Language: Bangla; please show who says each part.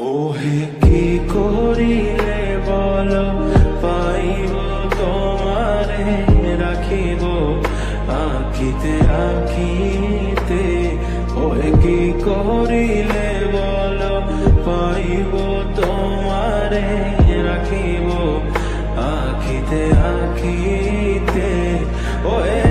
Speaker 1: ওহে কি করিলে বল পাইব তোমারে রাখিব আখিতে আখিতে। ওহে কি করিলে বল পাইব তোমারে রাখিব আখিতে আখিতে। ওহে